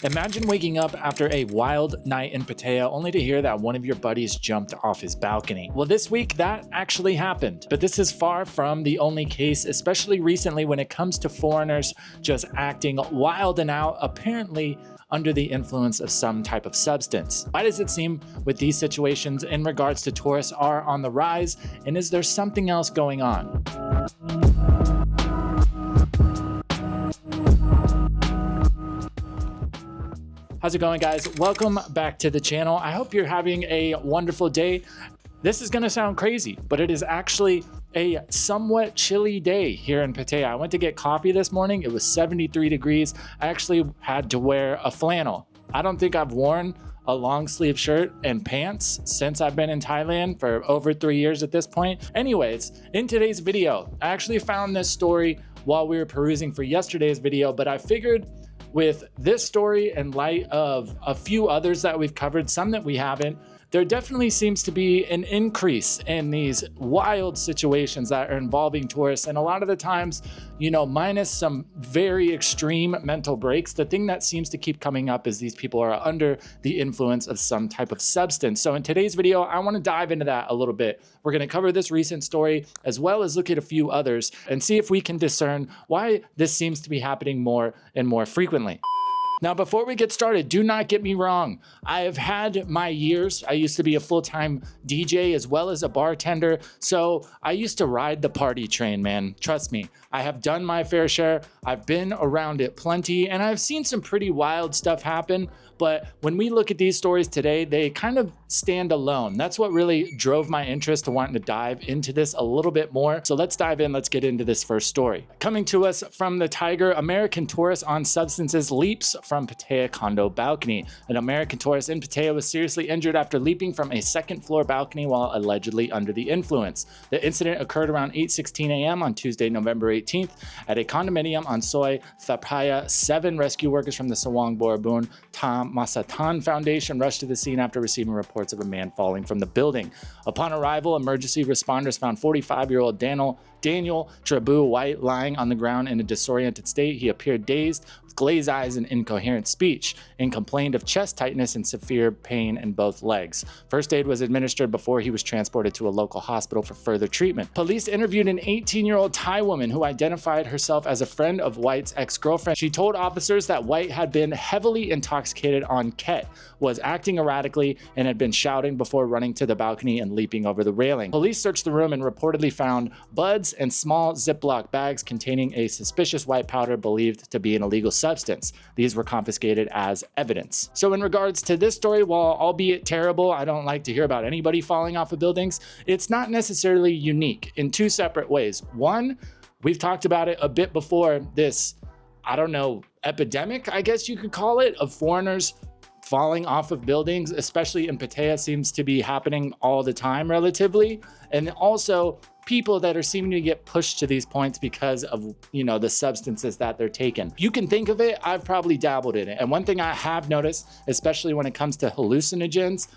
Imagine waking up after a wild night in Pattaya only to hear that one of your buddies jumped off his balcony. Well, this week that actually happened, but this is far from the only case, especially recently when it comes to foreigners just acting wild and out, apparently under the influence of some type of substance. Why does it seem with these situations in regards to tourists are on the rise, and is there something else going on? How's it going, guys? Welcome back to the channel. I hope you're having a wonderful day. This is gonna sound crazy, but it is actually a somewhat chilly day here in Pattaya. I went to get coffee this morning. It was 73 degrees. I actually had to wear a flannel. I don't think I've worn a long sleeve shirt and pants since I've been in Thailand for over 3 years at this point. Anyways, in today's video, I actually found this story while we were perusing for yesterday's video, but I figured with this story in light of a few others that we've covered, some that we haven't, there definitely seems to be an increase in these wild situations that are involving tourists. And a lot of the times, you know, minus some very extreme mental breaks, the thing that seems to keep coming up is these people are under the influence of some type of substance. So in today's video, I want to dive into that a little bit. We're going to cover this recent story as well as look at a few others and see if we can discern why this seems to be happening more and more frequently. Now, before we get started, do not get me wrong. I have had my years. I used to be a full-time DJ as well as a bartender. So I used to ride the party train, man. Trust me, I have done my fair share. I've been around it plenty and I've seen some pretty wild stuff happen. But when we look at these stories today, they kind of stand alone. That's what really drove my interest to wanting to dive into this a little bit more. So let's dive in. Let's get into this first story. Coming to us from the Tiger, American tourist on substances leaps from Pattaya condo balcony. An American tourist in Pattaya was seriously injured after leaping from a second floor balcony while allegedly under the influence. The incident occurred around 8:16 a.m. on Tuesday, November 18th at a condominium on Soi Thapaya. 7 rescue workers from the Sawang Borabun Tam Masatan Foundation rushed to the scene after receiving reports of a man falling from the building. Upon arrival, emergency responders found 45-year-old Daniel Trabu White lying on the ground in a disoriented state. He appeared dazed, with glazed eyes and incoherent speech, and complained of chest tightness and severe pain in both legs. First aid was administered before he was transported to a local hospital for further treatment. Police interviewed an 18-year-old Thai woman who identified herself as a friend of White's ex-girlfriend. She told officers that White had been heavily intoxicated on Ket, was acting erratically, and had been shouting before running to the balcony and leaping over the railing. Police searched the room and reportedly found buds and small Ziploc bags containing a suspicious white powder believed to be an illegal substance. These were confiscated as evidence. So in regards to this story, while albeit terrible, I don't like to hear about anybody falling off of buildings, it's not necessarily unique in 2 separate ways. One, we've talked about it a bit before, this, I don't know, epidemic, I guess you could call it, of foreigners falling off of buildings, especially in Pattaya, seems to be happening all the time relatively. And also people that are seeming to get pushed to these points because of, you know, the substances that they're taking. You can think of it, I've probably dabbled in it. And one thing I have noticed, especially when it comes to hallucinogens,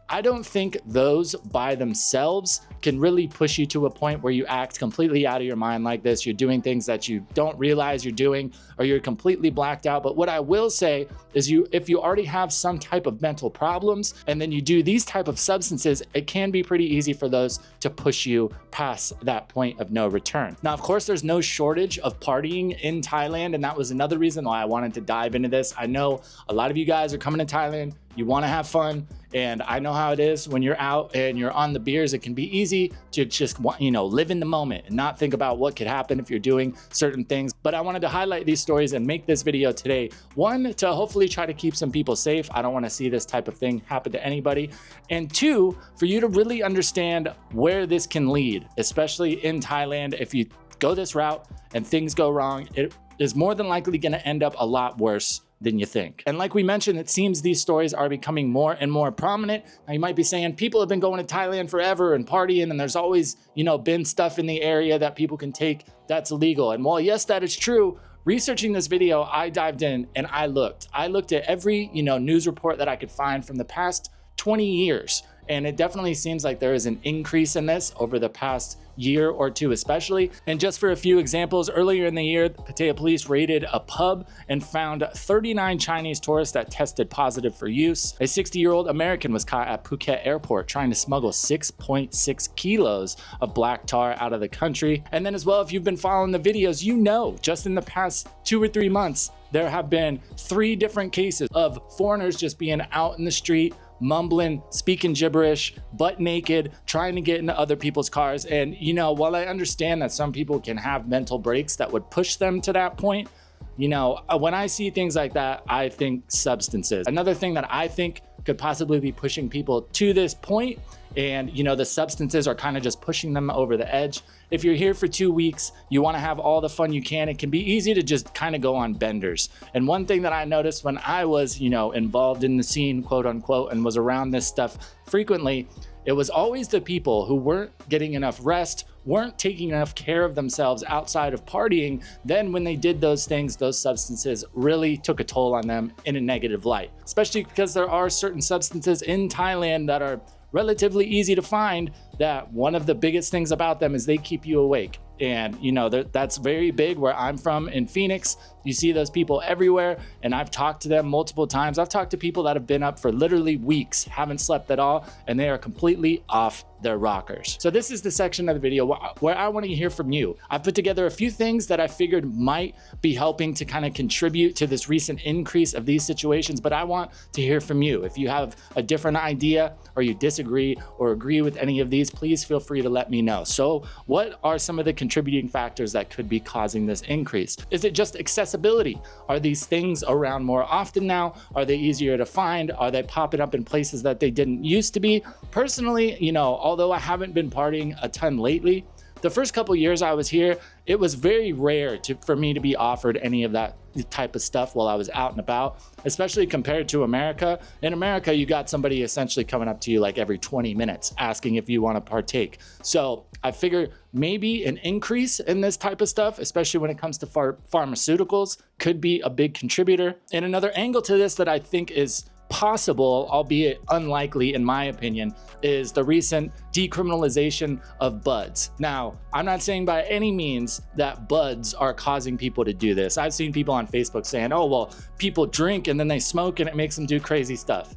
I don't think those by themselves can really push you to a point where you act completely out of your mind like this. You're doing things that you don't realize you're doing, or you're completely blacked out. But what I will say is if you already have some type of mental problems and then you do these type of substances, it can be pretty easy for those to push you past that point of no return. Now, of course, there's no shortage of partying in Thailand, and that was another reason why I wanted to dive into this. I know a lot of you guys are coming to Thailand, you want to have fun, and I know how it is when you're out and you're on the beers. It can be easy to just, you know, live in the moment and not think about what could happen if you're doing certain things. But I wanted to highlight these stories and make this video today. One, to hopefully try to keep some people safe. I don't want to see this type of thing happen to anybody. And 2, for you to really understand where this can lead, especially in Thailand. If you go this route and things go wrong, it is more than likely going to end up a lot worse than you think. And like we mentioned, it seems these stories are becoming more and more prominent. Now you might be saying people have been going to Thailand forever and partying, and there's always, you know, been stuff in the area that people can take that's illegal. And while yes, that is true, researching this video, I dived in and I looked at every, you know, news report that I could find from the past 20 years. And it definitely seems like there is an increase in this over the past year or two especially. And just for a few examples, earlier in the year, the Pattaya police raided a pub and found 39 Chinese tourists that tested positive for use. A 60-year-old American was caught at Phuket airport trying to smuggle 6.6 kilos of black tar out of the country. And then as well, if you've been following the videos, you know, just in the past 2 or 3 months, there have been 3 different cases of foreigners just being out in the street, mumbling, speaking gibberish, butt naked, trying to get into other people's cars. And, you know, while I understand that some people can have mental breaks that would push them to that point, you know, when I see things like that, I think substances. Another thing that I think could possibly be pushing people to this point, and you know, the substances are kind of just pushing them over the edge. If you're here for 2 weeks, you want to have all the fun you can, it can be easy to just kind of go on benders. And one thing that I noticed when I was, you know, involved in the scene, quote unquote, and was around this stuff frequently, it was always the people who weren't getting enough rest, weren't taking enough care of themselves outside of partying. Then when they did those things, those substances really took a toll on them in a negative light, especially because there are certain substances in Thailand that are relatively easy to find, that one of the biggest things about them is they keep you awake. And you know, that's very big where I'm from in Phoenix. You see those people everywhere, and I've talked to them multiple times. I've talked to people that have been up for literally weeks, haven't slept at all, and they are completely off their rockers. So this is the section of the video where I want to hear from you. I've put together a few things that I figured might be helping to kind of contribute to this recent increase of these situations, but I want to hear from you. If you have a different idea, or you disagree or agree with any of these, please feel free to let me know. So what are some of the contributing factors that could be causing this increase? Is it just accessibility? Are these things around more often now? Are they easier to find? Are they popping up in places that they didn't used to be? Personally, you know, although I haven't been partying a ton lately, the first couple years I was here, it was very rare for me to be offered any of that type of stuff while I was out and about, especially compared to America. In America, you got somebody essentially coming up to you like every 20 minutes asking if you want to partake. So I figure maybe an increase in this type of stuff, especially when it comes to pharmaceuticals, could be a big contributor. And another angle to this that I think is possible, albeit unlikely in my opinion, is the recent decriminalization of buds. Now, I'm not saying by any means that buds are causing people to do this. I've seen people on Facebook saying, oh, well, people drink and then they smoke and it makes them do crazy stuff.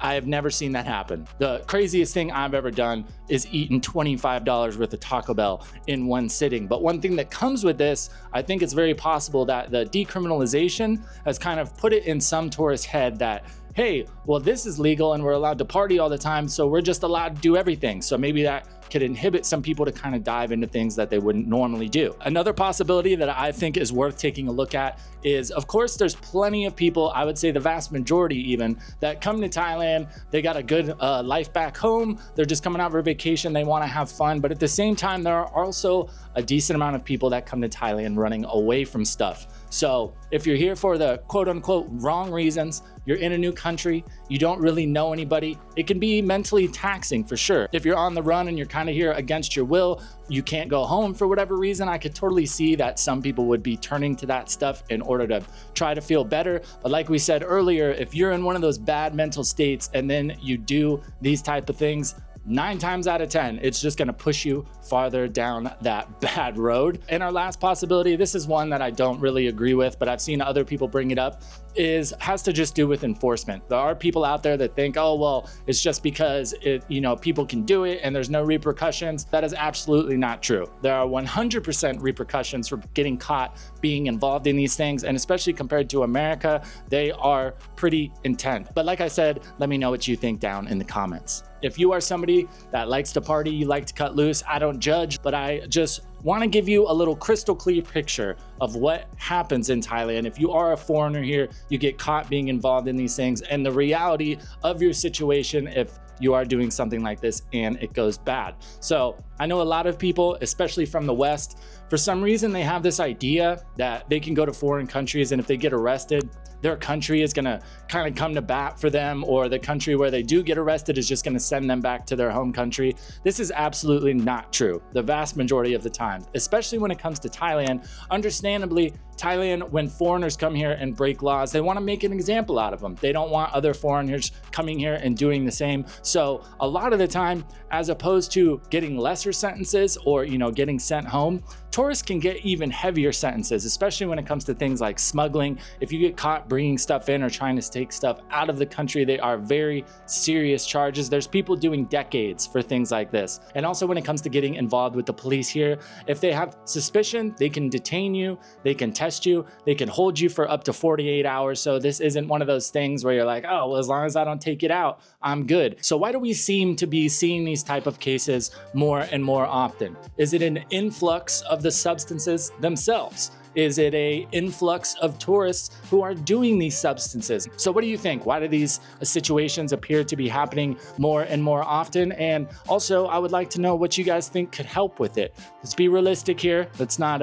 I have never seen that happen. The craziest thing I've ever done is eaten $25 worth of Taco Bell in one sitting. But one thing that comes with this, I think it's very possible that the decriminalization has kind of put it in some tourist's head that, hey, well, this is legal and we're allowed to party all the time, so we're just allowed to do everything. So maybe that could inhibit some people to kind of dive into things that they wouldn't normally do. Another possibility that I think is worth taking a look at is, of course, there's plenty of people, I would say the vast majority even, that come to Thailand, they got a good life back home, they're just coming out for vacation, they want to have fun, but at the same time, there are also a decent amount of people that come to Thailand running away from stuff. So if you're here for the quote unquote wrong reasons, you're in a new country, you don't really know anybody, it can be mentally taxing for sure. If you're on the run and you're kind of here against your will, you can't go home for whatever reason, I could totally see that some people would be turning to that stuff in order to try to feel better. But like we said earlier, if you're in one of those bad mental states and then you do these type of things, 9 times out of 10, it's just gonna push you farther down that bad road. And our last possibility, this is one that I don't really agree with, but I've seen other people bring it up, has to just do with enforcement. There are people out there that think, oh, well, it's just because people can do it and there's no repercussions. That is absolutely not true. There are 100% repercussions for getting caught being involved in these things, and especially compared to America, they are pretty intense. But like I said, let me know what you think down in the comments. If you are somebody that likes to party, you like to cut loose, I don't judge, but I just want to give you a little crystal clear picture of what happens in Thailand. If you are a foreigner here, you get caught being involved in these things, and the reality of your situation if you are doing something like this and it goes bad. So I know a lot of people, especially from the West, for some reason they have this idea that they can go to foreign countries and if they get arrested, their country is gonna kind of come to bat for them, or the country where they do get arrested is just gonna send them back to their home country. This is absolutely not true the vast majority of the time, especially when it comes to Thailand. Understandably, Thailand, when foreigners come here and break laws, they want to make an example out of them. They don't want other foreigners coming here and doing the same. So a lot of the time, as opposed to getting lesser sentences or, getting sent home, tourists can get even heavier sentences, especially when it comes to things like smuggling. If you get caught bringing stuff in or trying to take stuff out of the country, they are very serious charges. There's people doing decades for things like this. And also when it comes to getting involved with the police here, if they have suspicion, they can detain you, they can test you, they can hold you for up to 48 hours. So this isn't one of those things where you're like, oh, well, as long as I don't take it out, I'm good. So why do we seem to be seeing these type of cases more and more often? Is it an influx of the substances themselves? Is it an influx of tourists who are doing these substances? So what do you think? Why do these situations appear to be happening more and more often? And also, I would like to know what you guys think could help with it. Let's be realistic here. Let's not,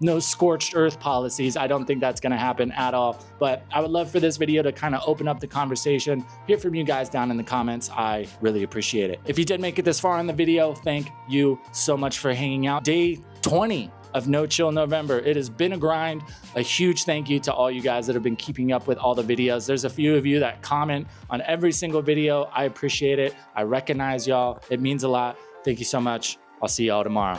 no scorched earth policies. I don't think that's gonna happen at all. But I would love for this video to kind of open up the conversation, hear from you guys down in the comments. I really appreciate it. If you did make it this far in the video, thank you so much for hanging out. Day 20 of No Chill November. It has been a grind. A huge thank you to all you guys that have been keeping up with all the videos. There's a few of you that comment on every single video. I appreciate it. I recognize y'all. It means a lot. Thank you so much. I'll see y'all tomorrow.